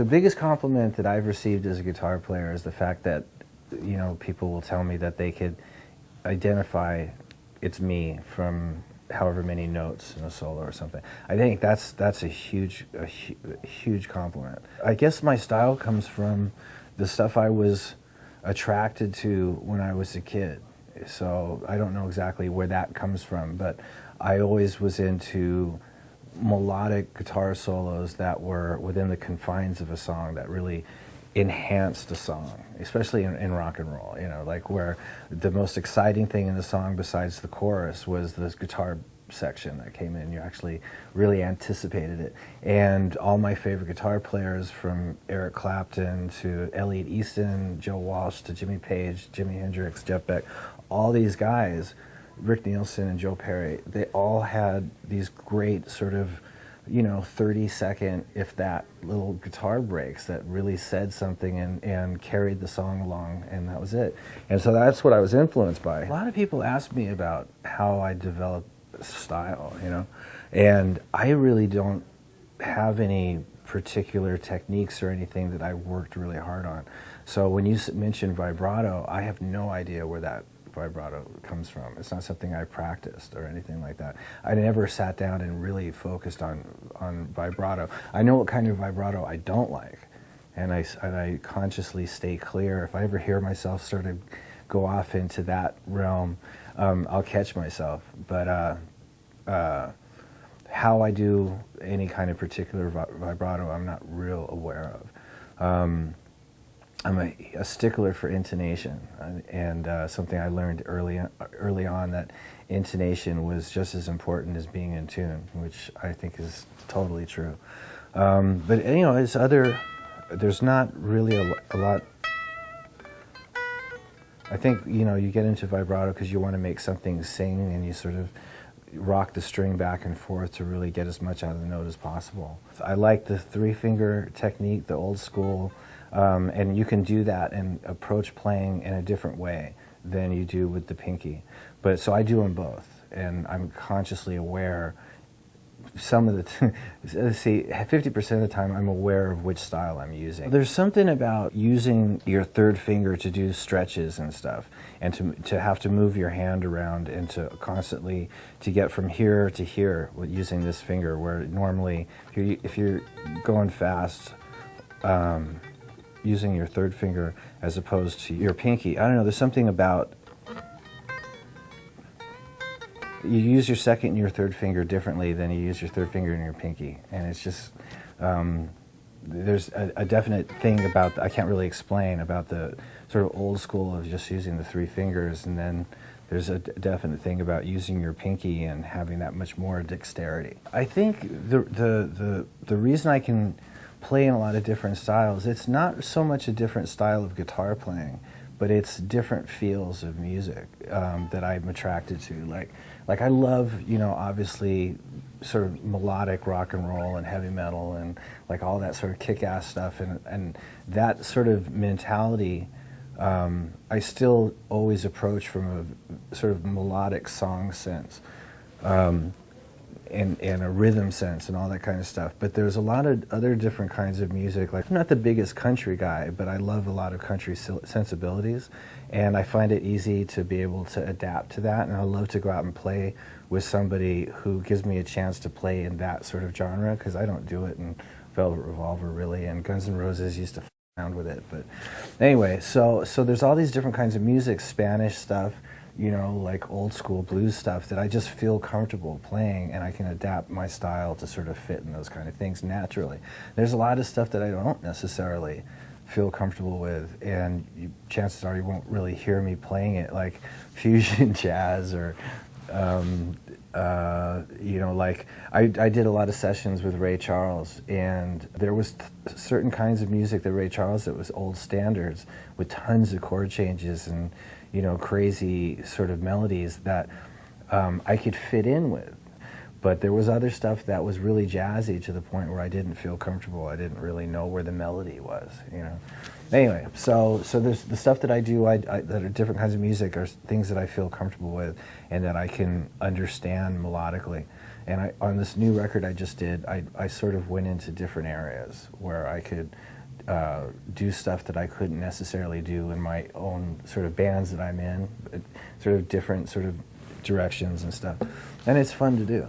The biggest compliment that I've received as a guitar player is the fact that, you know, people will tell me that they could identify it's me from however many notes in a solo or something. I think that's a huge compliment. I guess my style comes from the stuff I was attracted to when I was a kid. So I don't know exactly where that comes from, but I always was into melodic guitar solos that were within the confines of a song that really enhanced a song, especially in rock and roll, you know, like where the most exciting thing in the song besides the chorus was this guitar section that came in. You actually really anticipated it. And all my favorite guitar players, from Eric Clapton to Elliot Easton, Joe Walsh to Jimmy Page, Jimi Hendrix, Jeff Beck, all these guys, Rick Nielsen and Joe Perry, they all had these great sort of, you know, 30-second, if that, little guitar breaks that really said something and carried the song along, and that was it. And so that's what I was influenced by. A lot of people ask me about how I developed style, you know, and I really don't have any particular techniques or anything that I worked really hard on. So when you mentioned vibrato, I have no idea where that vibrato comes from. It's not something I practiced or anything like that. I never sat down and really focused on vibrato. I know what kind of vibrato I don't like, and I consciously stay clear. If I ever hear myself sort of go off into that realm, I'll catch myself. But how I do any kind of particular vibrato, I'm not real aware of. I'm a stickler for intonation, and something I learned early on, that intonation was just as important as being in tune, which I think is totally true. But you know, there's not really a lot. I think, you know, you get into vibrato because you want to make something sing, and you sort of rock the string back and forth to really get as much out of the note as possible. I like the 3-finger technique, the old school. And you can do that and approach playing in a different way than you do with the pinky. But so I do them both, and I'm consciously aware. Some of the, let's see, 50% of the time I'm aware of which style I'm using. There's something about using your 3rd finger to do stretches and stuff, and to have to move your hand around and to constantly to get from here to here with using this finger, where normally if you're going fast, using your 3rd finger as opposed to your pinky. I don't know, there's something about, you use your 2nd and your 3rd finger differently than you use your 3rd finger and your pinky. And it's just, there's a definite thing about, I can't really explain, about the sort of old school of just using the 3 fingers, and then there's a definite thing about using your pinky and having that much more dexterity. I think the reason I can play in a lot of different styles, it's not so much a different style of guitar playing, but it's different feels of music that I'm attracted to. Like I love, you know, obviously sort of melodic rock and roll and heavy metal and like all that sort of kick-ass stuff, and that sort of mentality I still always approach from a sort of melodic song sense. And a rhythm sense and all that kind of stuff. But there's a lot of other different kinds of music. Like, I'm not the biggest country guy, but I love a lot of country sensibilities, and I find it easy to be able to adapt to that, and I love to go out and play with somebody who gives me a chance to play in that sort of genre, because I don't do it in Velvet Revolver really, and Guns N' Roses used to f around with it. But anyway, so there's all these different kinds of music, Spanish stuff, you know, like old school blues stuff that I just feel comfortable playing, and I can adapt my style to sort of fit in those kind of things naturally. There's a lot of stuff that I don't necessarily feel comfortable with, and chances are you won't really hear me playing it, like fusion jazz or you know, like I did a lot of sessions with Ray Charles, and there was certain kinds of music that Ray Charles, that was old standards with tons of chord changes and, you know, crazy sort of melodies that I could fit in with. But there was other stuff that was really jazzy to the point where I didn't feel comfortable. I didn't really know where the melody was, you know. Anyway, so there's the stuff that I do that are different kinds of music are things that I feel comfortable with and that I can understand melodically. And on this new record I just did, I sort of went into different areas where I could do stuff that I couldn't necessarily do in my own sort of bands that I'm in, sort of different sort of directions and stuff. And it's fun to do.